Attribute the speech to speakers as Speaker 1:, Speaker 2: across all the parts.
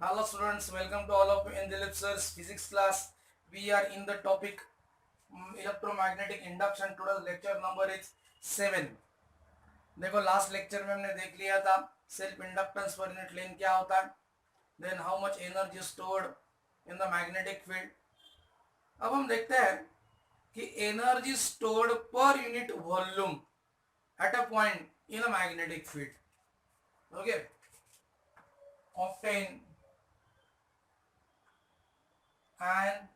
Speaker 1: Hello students, welcome to all of you in Dilip sir's physics class. We are in the topic electromagnetic induction. Today's lecture number is 7. देखो last lecture में हमने देख लिया था self inductance per unit length क्या होता है, then how much energy stored in the magnetic field. अब हम देखते हैं कि energy stored per unit volume at a point in a magnetic field. Okay, obtain an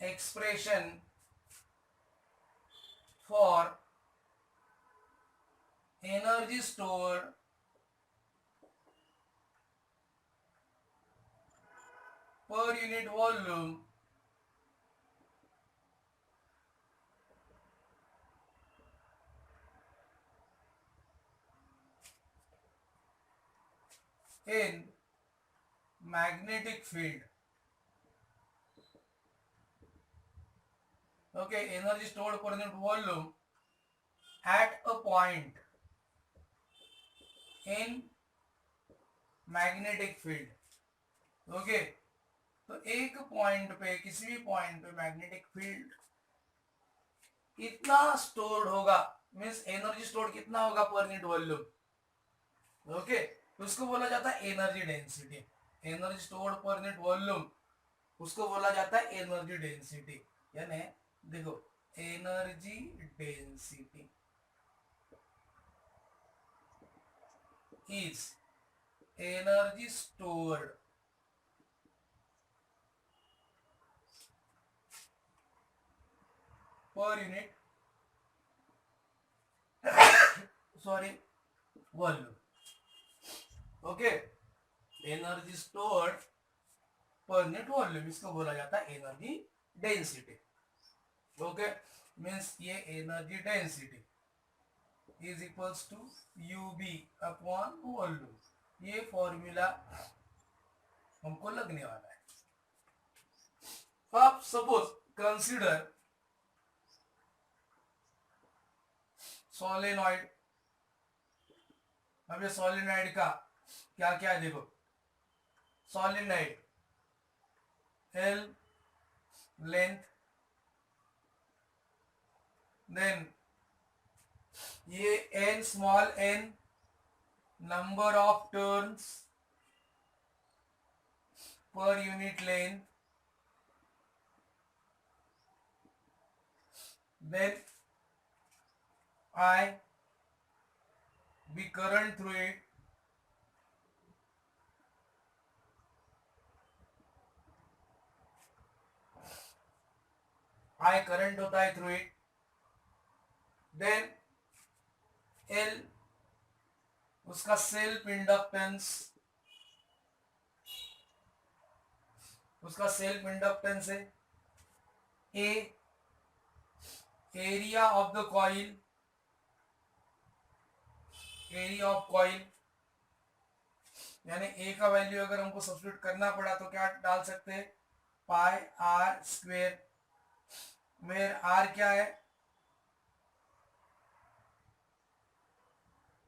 Speaker 1: expression for energy stored per unit volume in magnetic field. Okay, energy stored per unit volume at a point in magnetic field. Okay, तो एक point पे, किसी भी point पे magnetic field कितना stored होगा, means energy stored कितना होगा पर यूनिट वॉल्यूम. ओके, तो उसको बोला जाता है energy density. Energy stored per unit volume उसको बोला जाता है एनर्जी डेंसिटी. यानी देखो, energy density is energy stored per unit sorry volume. Okay, energy stored per unit volume इसको बोला जाता है एनर्जी डेंसिटी. ओके, मीन्स ये energy density is equals to U B upon volume. ये फॉर्मूला हमको लगने वाला है. अब सपोज कंसीडर सोलेनॉइड. अब ये सोलेनॉइड का क्या क्या है देखो. सोलेनॉइड एल लेंथ, देन ये N small N number of turns per unit length, then I be current through it, I current होता है through it, then L उसका सेल्फ इंडक्टेंस, उसका सेल्फ इंडक्टेंस है. A area of the coil, area of coil, यानी ए का value अगर हमको substitute करना पड़ा तो क्या डाल सकते हैं, पाई आर स्क्वेयर, वेयर आर क्या है,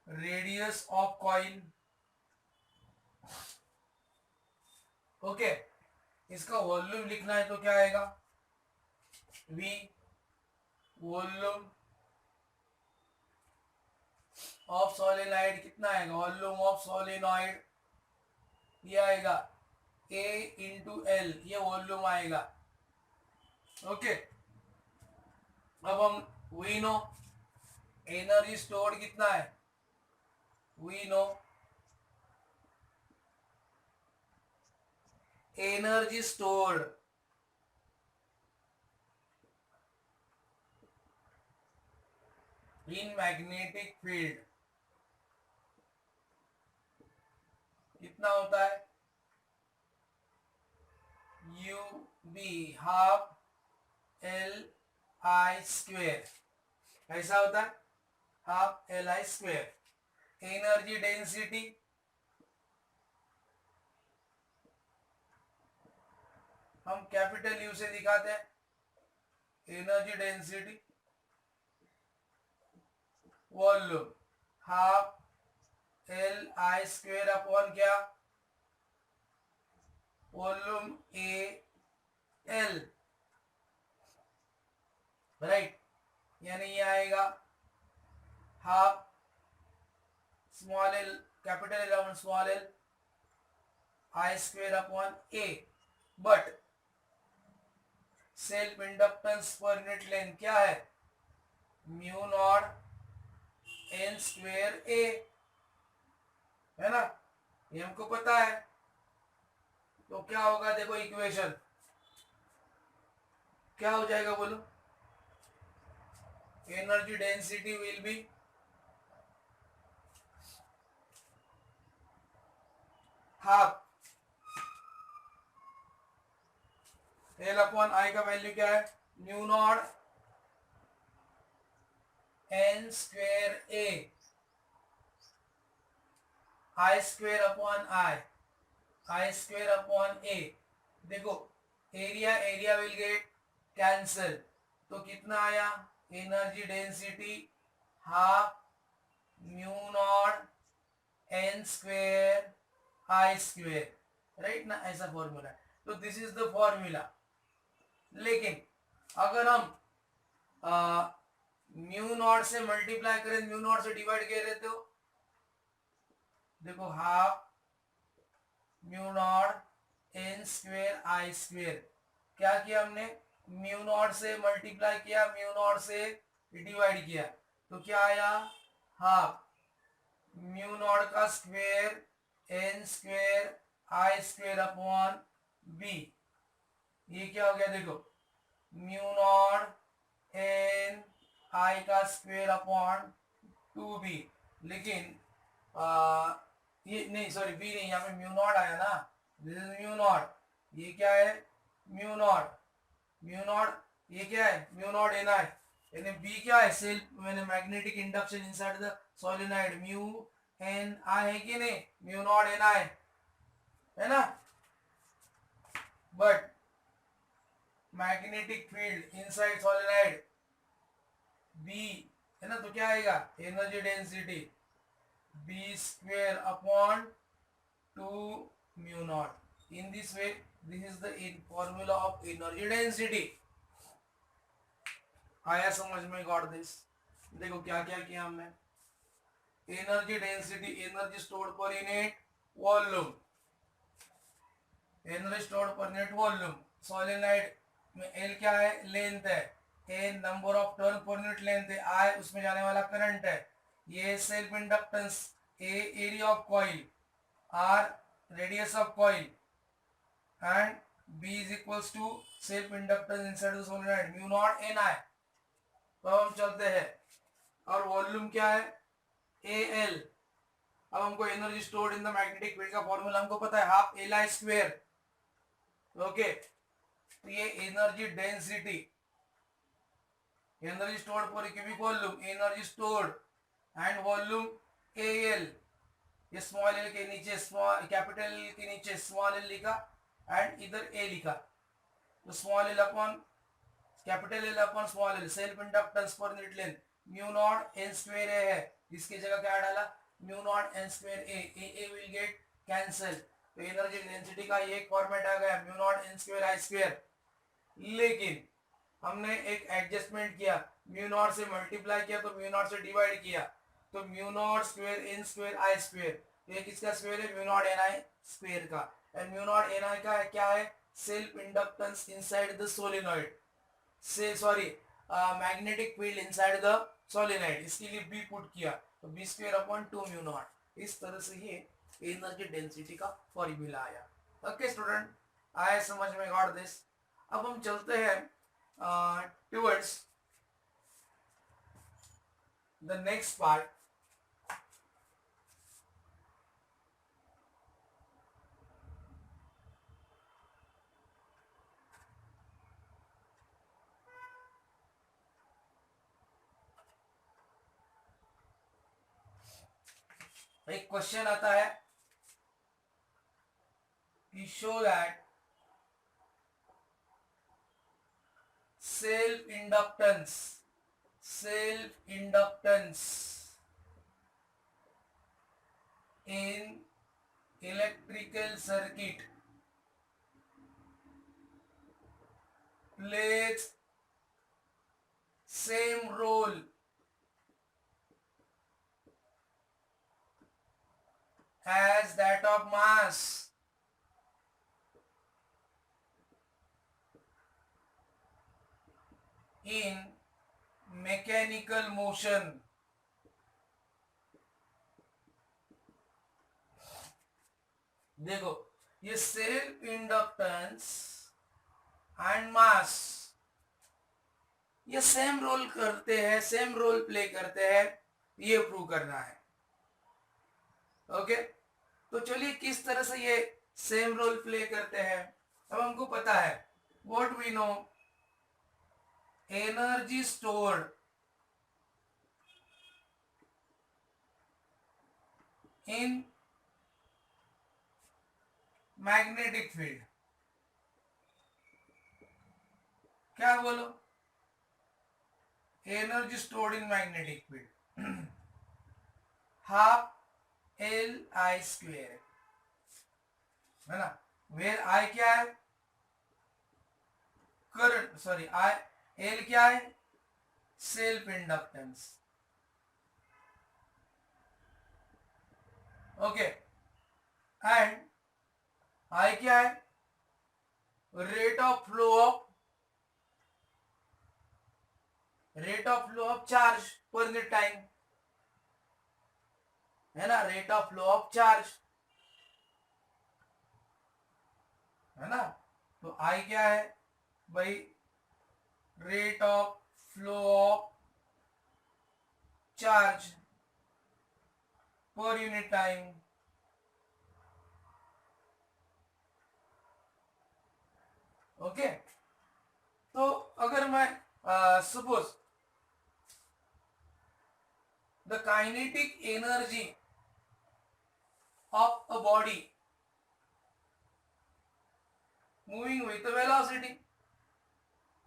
Speaker 1: रेडियस ऑफ कॉइल. ओके, इसका वॉल्यूम लिखना है तो क्या आएगा, वी वॉल्यूम ऑफ सोलेनॉइड कितना आएगा, वॉल्यूम ऑफ सोलेनॉइड ये आएगा ए इंटू एल, ये वॉल्यूम आएगा. ओके, अब हम वी नो एनर्जी स्टोर्ड कितना है, we know energy stored in magnetic field कितना होता है, U B half L I square. ऐसा होता है half L I square. Energy density हम कैपिटल यू से दिखाते हैं, energy density volume half L I square upon क्या, वॉल्यूम ए एल, राइट, यानी ये आएगा half small L capital L upon small L I square upon A, but self inductance per unit length क्या है, mu naught N square ए, है ना, ये हमको पता है। तो क्या होगा, देखो इक्वेशन क्या हो जाएगा बोलो, energy density will be half L upon I का वैल्यू क्या है, mu naught N square A I square upon I square upon A. देखो area area will get cancel, तो कितना आया, energy density half mu naught N square I square, right ना, ऐसा formula है। तो दिस इज द फॉर्मूला। लेकिन अगर हम म्यू नॉट से मल्टीप्लाई करें, म्यू नॉट से डिवाइड कर रहे, तो देखो half mu naught N square I square, क्या किया हमने, म्यू नॉट से मल्टीप्लाई किया, म्यू नॉट से डिवाइड किया, तो क्या आया, हाफ म्यू नॉट का square N square I square upon B, ये क्या हो गया, देखो म्यू नॉट एन आई का स्क्वेयर अपॉन 2b। लेकिन ये नहीं, सॉरी बी नहीं, यहाँ पे म्यू नॉट आया ना, दिस इज म्यू नॉट, ये क्या है, म्यू नॉट, म्यू नॉट ये क्या है, म्यू नॉट एन आई, यानी बी क्या है, सेल्फ मैंने magnetic induction inside the solenoid, mu N I है कि नहीं, म्यू नॉट एन आई है ना, but magnetic field inside solenoid B है ना, तो क्या आएगा, energy density B square upon 2 mu naught. In this way this is the formula of energy density. आया समझ में, गॉट दिस। देखो क्या क्या किया हमने, energy density, energy stored per unit volume, energy stored per unit volume, solenoid में L क्या है, लेंथ है, a number of turn per unit length है, आई उसमें जाने वाला करंट है, ये self inductance, A area of coil, R radius of coil, and B is equals to self inductance inside the solenoid mu naught N I. तो हम चलते हैं, और वॉल्यूम क्या है, ए एल। अब हमको energy stored in the magnetic field का फॉर्मूला हमको पता है, half L I square, okay. तो ये energy density, energy stored for cubic volume, energy stored and volume A L, ये स्मॉल एल के नीचे स्मॉल, कैपिटल एल के नीचे स्मॉल एल लिखा एंड इधर ए लिखा, तो small L upon capital L upon small L, self inductance per unit length mu naught N square A है, इसकी जगह क्या डाला, mu naught N square A will get cancel, तो एनर्जी डेंसिटी का ये एक फॉर्मेट आ गया, mu naught N square I square. लेकिन हमने एक एडजस्टमेंट किया, म्यू नॉट से मल्टीप्लाई किया तो म्यू नॉट से डिवाइड किया, तो mu naught square N square I square, ये किसका स्क्वायर है, mu naught N I square का, and mu naught N I का क्या है, self inductance inside the solenoid, से sorry magnetic field inside the solenoid, इसके लिए बी पुट किया, तो B square upon 2 mu naught, इस तरह से ये एनर्जी डेंसिटी का फॉर्मूला आया। ओके स्टूडेंट, आया समझ में, गॉट दिस। अब हम चलते हैं towards the next part, एक क्वेश्चन आता है कि show that self inductance in electrical circuit plays same role as that of mass in mechanical motion. देखो ये सेल्फ इंडक्टेंस एंड मास ये सेम रोल करते हैं, सेम रोल प्ले करते हैं, ये प्रूव करना है. ओके तो चलिए किस तरह से ये सेम रोल प्ले करते हैं. अब हमको पता है what we know, energy stored in magnetic field. क्या बोलो, energy stored in magnetic field half L I square है ना. वेयर आई क्या है, करंट, सॉरी आई, एल क्या है, self inductance. Okay and I क्या है, rate of flow of charge per unit time है ना, rate of flow of charge है ना. तो आई क्या है भाई, rate of flow of charge per unit time. Okay तो अगर मैं suppose the kinetic energy of a body moving with the velocity,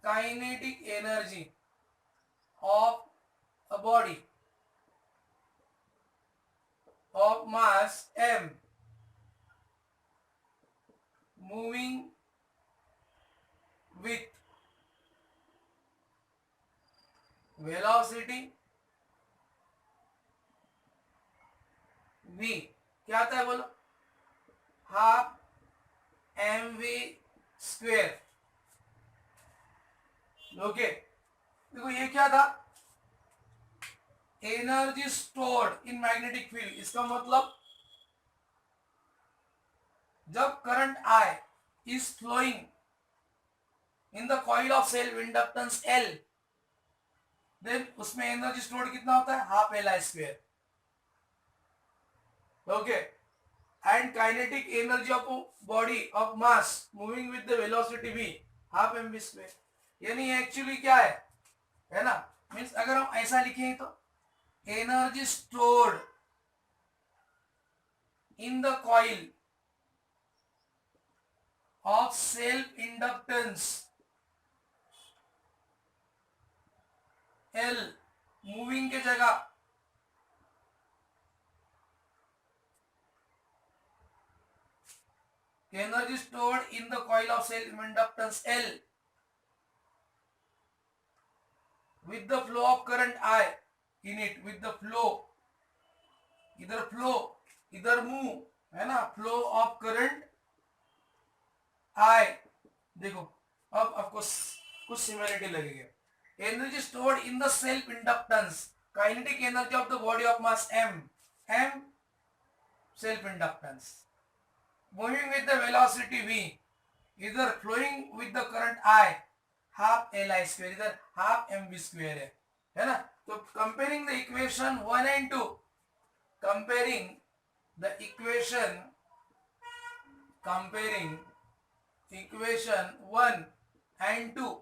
Speaker 1: kinetic energy of a body of mass m moving with velocity v, क्या आता है बोलो, half mv square. Okay देखो ये क्या था, energy stored in magnetic field. इसका मतलब जब current I is flowing in the coil of self inductance L, then उसमें एनर्जी स्टोर्ड कितना होता है, half L I square. Okay and kinetic energy of body of mass moving with the velocity v half mv square. यानी actually क्या है ना, means अगर हम ऐसा लिखें तो energy stored in the coil of self inductance L, moving के जगह energy stored in the coil of self inductance L with the flow of current I in it, with the flow, इधर move है ना, flow of current I. देखो अब आपको कुछ similarity लगेगी. Energy stored in the self inductance, kinetic energy of the body of mass m self inductance, moving with the velocity v, either flowing with the current I, half L I square, इधर half mv square है ना. तो comparing the equation 1 and 2, comparing the equation 1 and 2,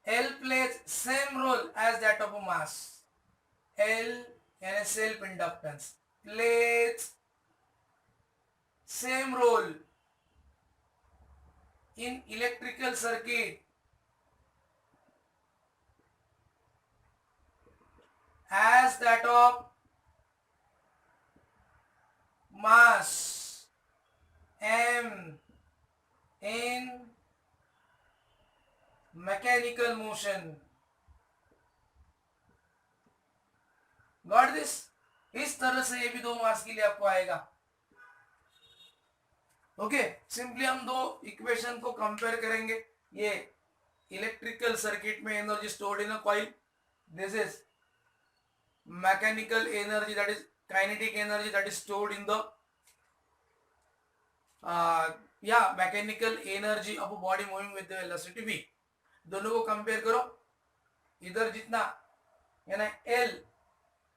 Speaker 1: L plays same role as that of a mass. L and self inductance plays same role in electrical circuit as that of mass m in mechanical motion. Got this? इस तरह से ये भी 2 marks के लिए आपको आएगा. Okay, simply हम दो इक्वेशन को कंपेयर करेंगे. ये इलेक्ट्रिकल सर्किट में energy stored in a coil, this is mechanical energy that is kinetic energy that is stored in the mechanical energy of a body moving with the velocity v. दोनों को compare करो. इधर जितना यानी L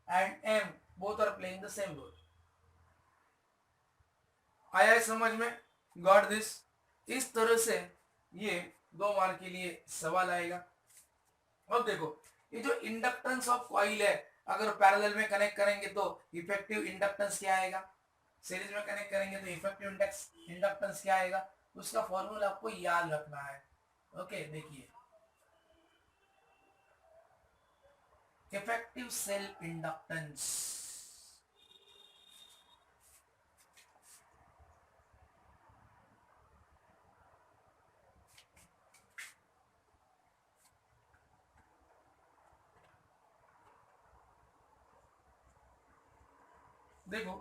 Speaker 1: and M both are playing the same role. आया है समझ में? Got this? इस तरह से ये 2 मार्क के लिए सवाल आएगा. अब देखो, ये जो इंडक्टेंस ऑफ कॉइल है, अगर पैरेलल में कनेक्ट करेंगे तो इफेक्टिव इंडक्टेंस क्या आएगा, सीरीज में कनेक्ट करेंगे तो इफेक्टिव इंडक्टेंस क्या आएगा, उसका फॉर्मूला आपको याद रखना है. ओके, देखिए, इफेक्टिव सेल्फ इंडक्टेंस देखो,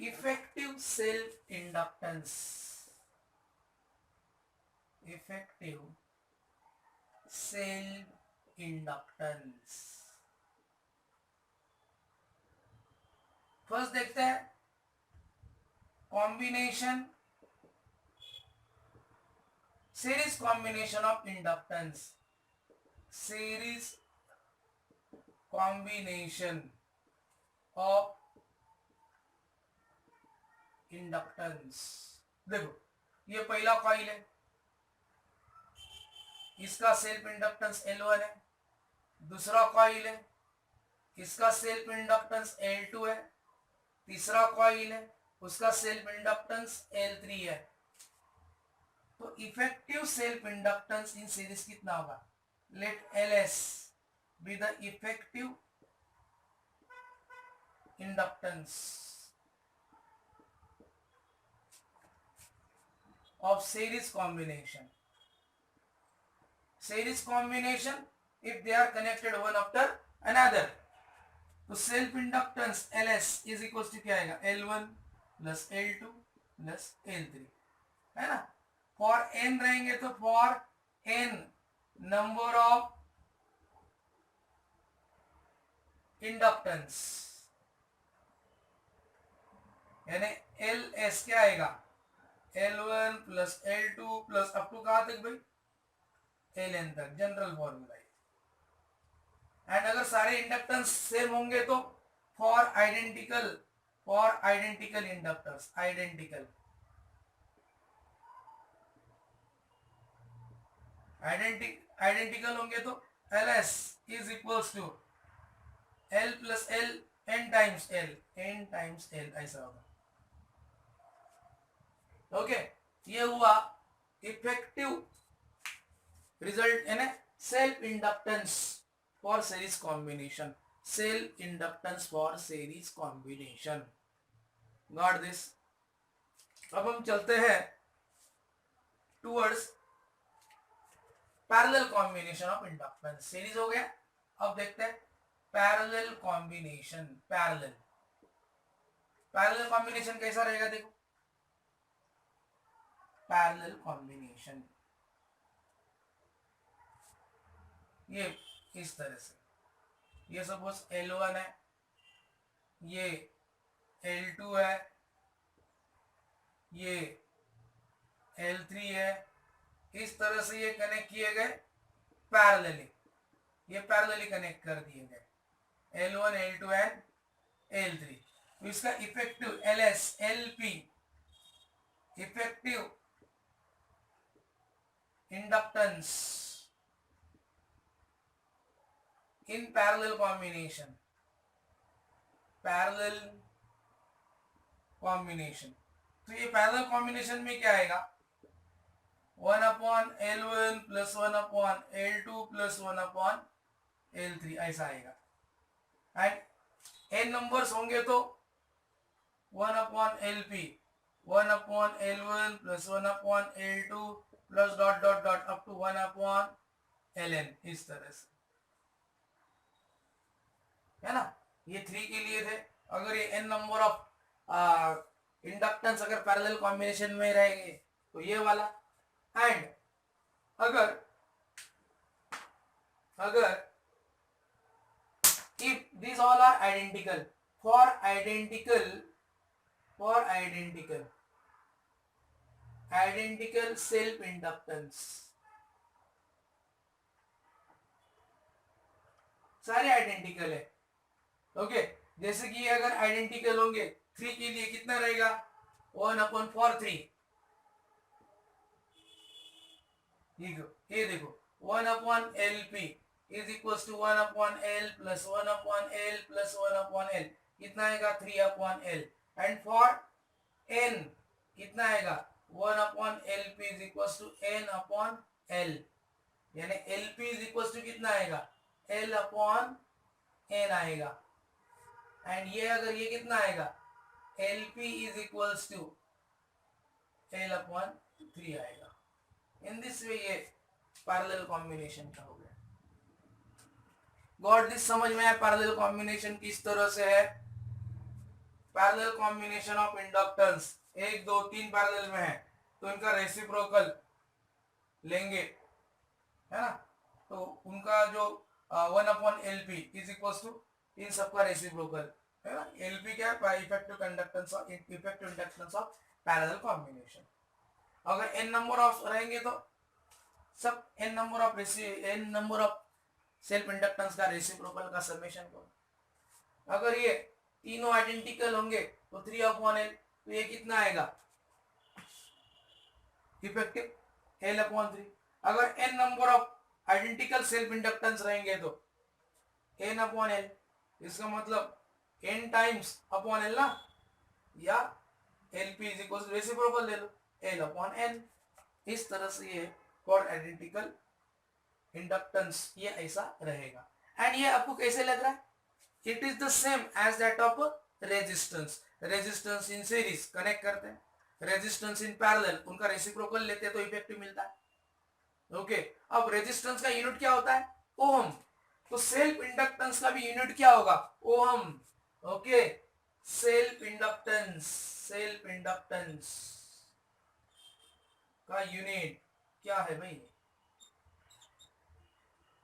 Speaker 1: effective self inductance, effective self inductance. First देखते हैं combination, series combination of inductance, series combination of inductance. देखो, ये पहला कॉइल है, इसका सेल्फ इंडक्टेंस L1 है. दूसरा कॉइल है, इसका सेल्फ इंडक्टेंस L2 है. तीसरा कॉइल है, उसका सेल्फ इंडक्टेंस L3 है. तो effective self inductance in series कितना होगा? Let LS be the effective inductance of series combination. Series combination if they are connected one after another. तो self inductance LS is equal to क्या आएगा? L1 plus L2 plus L3, है ना. For n रहेंगे तो for n number of inductance यानी LS क्या आएगा? L1 plus L2 plus up to कहां तक भाई? Ln तक, जनरल फॉर्मूला. एंड अगर सारे इंडक्टेंस सेम होंगे तो फॉर आइडेंटिकल इंडक्टर्स, आइडेंटिकल होंगे तो LS is equals to L plus L n times L ऐसा होगा. ओके, ये हुआ इफेक्टिव रिजल्ट यानी self inductance for series combination, self inductance for series combination. Got this? अब हम चलते हैं towards parallel combination of inductance. Series हो गया, अब देखते हैं पैरेलल कॉम्बिनेशन. पैरेलल कॉम्बिनेशन कैसा रहेगा? देखो, पैरेलल कॉम्बिनेशन ये इस तरह से, ये सपोज L1 है, ये L2 है, ये L3 है. इस तरह से ये कनेक्ट किए गए पैरेलली, ये पैरेलली कनेक्ट कर दिए गए L1, L2 एंड L3. तो इसका effective LS LP effective inductance in parallel combination, तो ये पैरेलल कॉम्बिनेशन में क्या आएगा? 1/L1 plus 1/L2 plus 1/L3 ऐसा आएगा. एंड n नंबर्स होंगे तो 1 upon LP, 1 upon L1 plus 1 upon L2 plus dot dot dot up to 1 upon Ln, इस तरह से, है ना। ये 3 के लिए थे। अगर ये n नंबर ऑफ इंडक्टेंस अगर पैरेलल कॉम्बिनेशन में रहेंगे तो ये वाला। एंड अगर if these all are identical, for identical self inductance, सारे आइडेंटिकल है। ओके, जैसे कि अगर आइडेंटिकल होंगे 3 के लिए कितना रहेगा, 1/4 3। ये देखो 1/LP is equal to 1/L plus 1/L plus 1/L, कितना आएगा 3/L। एंड फॉर n कितना आएगा 1/LP is equal to n/L, यानी LP इज इक्वल टू कितना आएगा L/n आएगा। एंड ये अगर ये कितना आएगा LP is equal to L/3 आएगा। इन दिस वे ये पैरेलल कॉम्बिनेशन का हो गया। गॉट दिस, समझ में आया पैरेलल कॉम्बिनेशन किस तरह से है। Parallel combination of inductance 1 2 3 parallel में है तो इनका रेसिप्रोकल लेंगे, है ना। तो उनका जो 1/LP इज इक्वल टू इन सबका रेसिप्रोकल, है ना। LP क्या है, effective inductance of parallel combination. अगर n नंबर ऑफ रहेंगे तो सब n number of self inductance का रेसिप्रोकल का समेशन को। अगर ये तीनों आइडेंटिकल होंगे तो 3/L, तो ये कितना आएगा इफेक्टिव L/3। अगर n number of identical self inductance रहेंगे तो n/L, इसका मतलब n टाइम्स अपॉन L ना, या LP is equal to reciprocal ले लो L/n। इस तरह से ये फॉर आइडेंटिकल इंडक्टेंस ये ऐसा रहेगा। एंड ये आपको कैसे लग रहा है, it is the same as that of resistance. Resistance in series connect करते हैं, रेजिस्टेंस इन पैरेलल उनका रेसिप्रोकल लेते हैं तो इफेक्टिव मिलता है। ओके, अब रेजिस्टेंस का यूनिट क्या होता है, ओम। तो सेल्फ इंडक्टेंस का भी यूनिट क्या होगा, ओम। ओके, सेल्फ इंडक्टेंस का यूनिट क्या है भाई,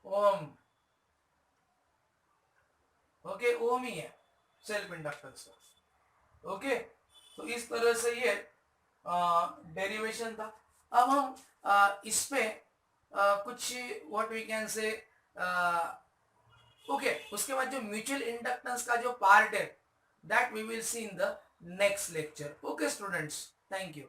Speaker 1: ओम। ओके, ओम ही है सेल्फ इंडक्टेंस का। ओके, तो इस तरह से ये डेरिवेशन था। अब हम इस पे कुछ what we can say okay, उसके बाद जो म्यूचुअल इंडक्टेंस का जो पार्ट है that we will see in the next lecture. Okay students, thank you.